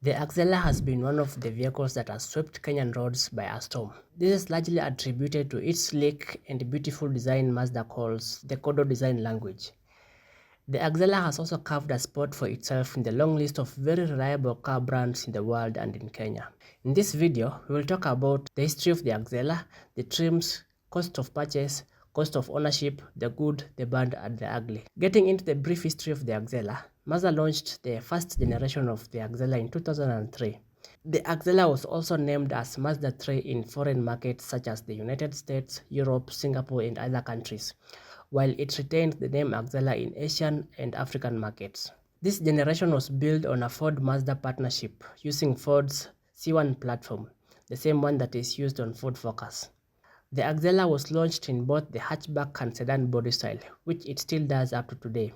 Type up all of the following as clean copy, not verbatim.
The Axela has been one of the vehicles that has swept Kenyan roads by a storm. This is largely attributed to its sleek and beautiful design Mazda calls the Kodo design language. The Axela has also carved a spot for itself in the long list of very reliable car brands in the world and in Kenya. In this video, we will talk about the history of the Axela, the trims, cost of purchase, cost of ownership, the good, the bad, and the ugly. Getting into the brief history of the Axela, Mazda launched the first generation of the Axela in 2003. The Axela was also named as Mazda 3 in foreign markets such as the United States, Europe, Singapore, and other countries, while it retained the name Axela in Asian and African markets. This generation was built on a Ford-Mazda partnership using Ford's C1 platform, the same one that is used on Ford Focus. The Axela was launched in both the hatchback and sedan body style, which it still does up to today.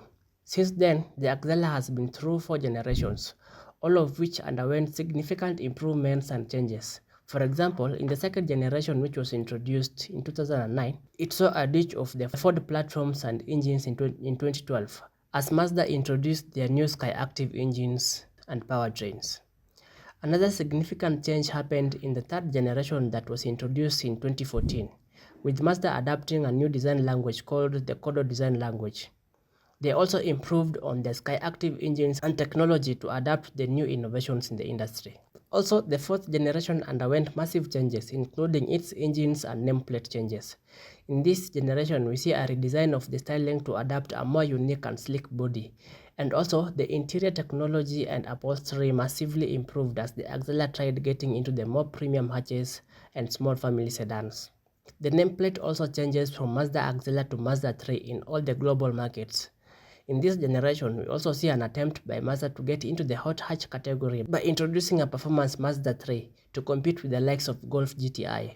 Since then, the Axela has been through 4 generations, all of which underwent significant improvements and changes. For example, in the second generation, which was introduced in 2009, it saw a ditch of the Ford platforms and engines in 2012, as Mazda introduced their new Skyactiv engines and powertrains. Another significant change happened in the third generation that was introduced in 2014, with Mazda adopting a new design language called the Kodo design language. They also improved on the Skyactiv engines and technology to adapt the new innovations in the industry. Also, the fourth generation underwent massive changes, including its engines and nameplate changes. In this generation, we see a redesign of the styling to adapt a more unique and sleek body. And also, the interior technology and upholstery massively improved as the Axela tried getting into the more premium hatches and small family sedans. The nameplate also changes from Mazda Axela to Mazda 3 in all the global markets. In this generation, we also see an attempt by Mazda to get into the hot hatch category by introducing a performance Mazda 3 to compete with the likes of Golf GTI.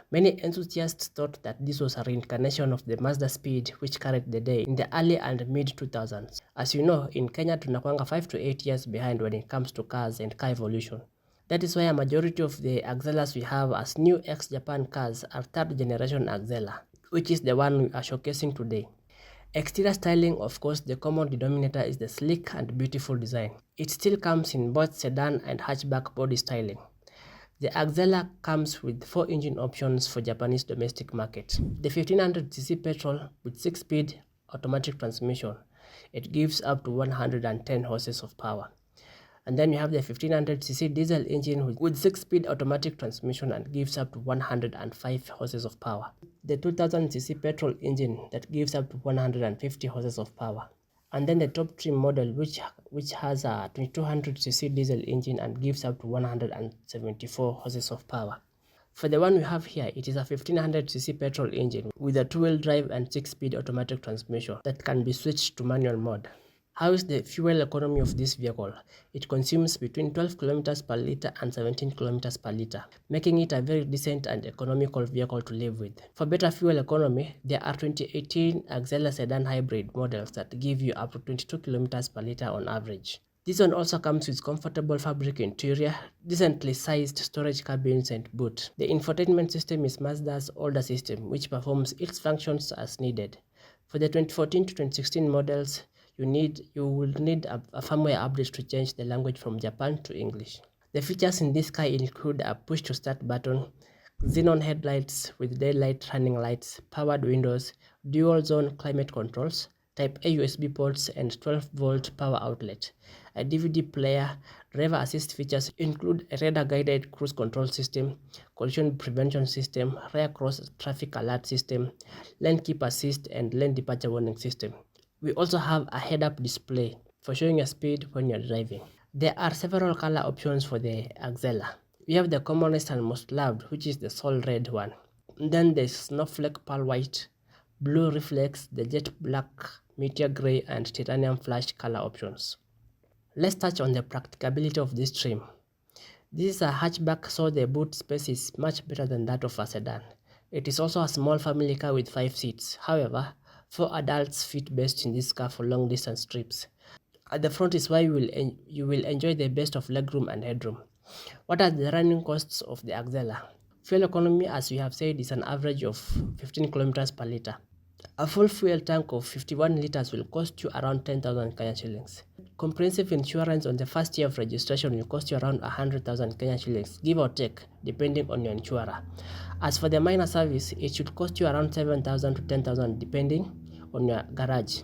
Many enthusiasts thought that this was a reincarnation of the Mazda Speed which carried the day in the early and mid 2000s. As you know, in Kenya tunakwanga 5 to 8 years behind when it comes to cars and car evolution. That is why a majority of the Axelas we have as new ex-Japan cars are third generation Axela, which is the one we are showcasing today. Exterior styling, of course, the common denominator is the sleek and beautiful design. It still comes in both sedan and hatchback body styling. The Axela comes with 4 engine options for Japanese domestic market. The 1500cc petrol with 6-speed automatic transmission. It gives up to 110 horses of power. And then you have the 1500cc diesel engine with 6-speed automatic transmission and gives up to 105 horses of power. The 2000cc petrol engine that gives up to 150 horses of power. And then the top trim model which has a 2200cc diesel engine and gives up to 174 horses of power. For the one we have here, it is a 1500cc petrol engine with a 2-wheel drive and 6-speed automatic transmission that can be switched to manual mode. How is the fuel economy of this vehicle? It consumes between 12 km per litre and 17 km per litre, making it a very decent and economical vehicle to live with. For better fuel economy, there are 2018 Axela sedan hybrid models that give you up to 22 km per litre on average. This one also comes with comfortable fabric interior, decently sized storage cabins and boot. The infotainment system is Mazda's older system, which performs its functions as needed. For the 2014 to 2016 models, you will need a firmware update to change the language from Japan to English. The features in this car include a push to start button, xenon headlights with daylight running lights, powered windows, dual zone climate controls, Type A USB ports and 12-volt power outlet. A DVD player. Driver assist features include a radar guided cruise control system, collision prevention system, rear cross traffic alert system, lane keep assist and lane departure warning system. We also have a head-up display for showing your speed when you're driving. There are several color options for the Axela. We have the commonest and most loved, which is the Sol Red one. Then there's Snowflake Pearl White, Blue Reflex, the Jet Black, Meteor Grey, and Titanium Flash color options. Let's touch on the practicability of this trim. This is a hatchback, so the boot space is much better than that of a sedan. It is also a small family car with 5 seats. However, 4 adults fit best in this car for long distance trips. At the front is why you will enjoy the best of legroom and headroom. What are the running costs of the Axela? Fuel economy, as we have said, is an average of 15 km per litre. A full fuel tank of 51 liters will cost you around 10,000 Kenya shillings. Comprehensive insurance on the first year of registration will cost you around 100,000 Kenya shillings, give or take, depending on your insurer. As for the minor service, it should cost you around 7,000 to 10,000 depending on your garage.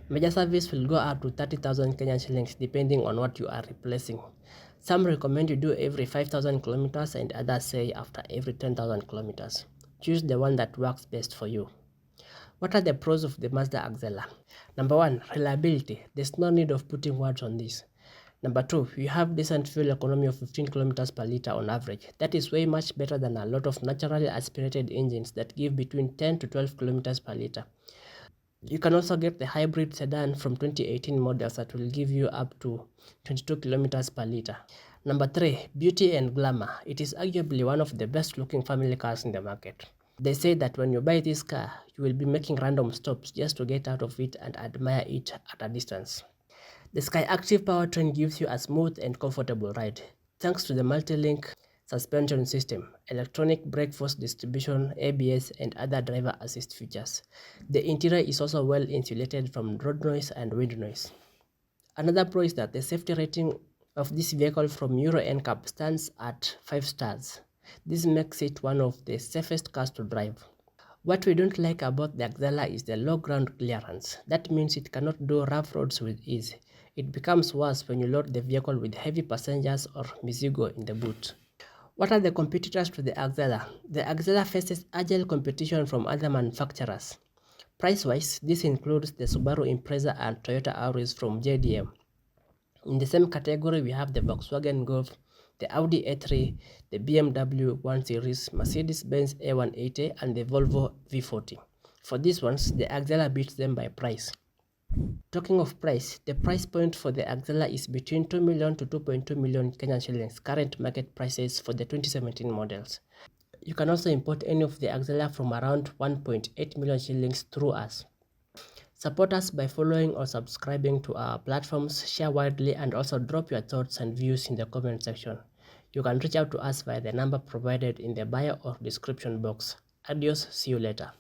Major service will go up to 30,000 Kenya shillings depending on what you are replacing. Some recommend you do every 5,000 kilometers and others say after every 10,000 kilometers. Choose the one that works best for you. What are the pros of the Mazda Axela? Number 1, reliability. There's no need of putting words on this. Number 2, you have decent fuel economy of 15 kilometers per liter on average. That is way much better than a lot of naturally aspirated engines that give between 10 to 12 kilometers per liter. You can also get the hybrid sedan from 2018 models that will give you up to 22 kilometers per liter. Number 3, beauty and glamour. It is arguably one of the best looking family cars in the market. They say that when you buy this car, you will be making random stops just to get out of it and admire it at a distance. The Skyactiv powertrain gives you a smooth and comfortable ride, thanks to the multi-link suspension system, electronic brake force distribution, ABS, and other driver assist features. The interior is also well insulated from road noise and wind noise. Another pro is that the safety rating of this vehicle from Euro NCAP stands at 5 stars. This makes it one of the safest cars to drive. What we don't like about the Axela is the low ground clearance. That means it cannot do rough roads with ease. It becomes worse when you load the vehicle with heavy passengers or mizigo in the boot. What are the competitors to the Axela? The Axela faces agile competition from other manufacturers. Price-wise, this includes the Subaru Impreza and Toyota Auris from JDM. In the same category, we have the Volkswagen Golf, the Audi A3, the BMW 1 Series, Mercedes-Benz A180, and the Volvo V40. For these ones, the Axela beats them by price. Talking of price, the price point for the Axela is between 2 million to 2.2 million Kenyan shillings, current market prices for the 2017 models. You can also import any of the Axela from around 1.8 million shillings through us. Support us by following or subscribing to our platforms, share widely, and also drop your thoughts and views in the comment section. You can reach out to us via the number provided in the bio or description box. Adios, see you later.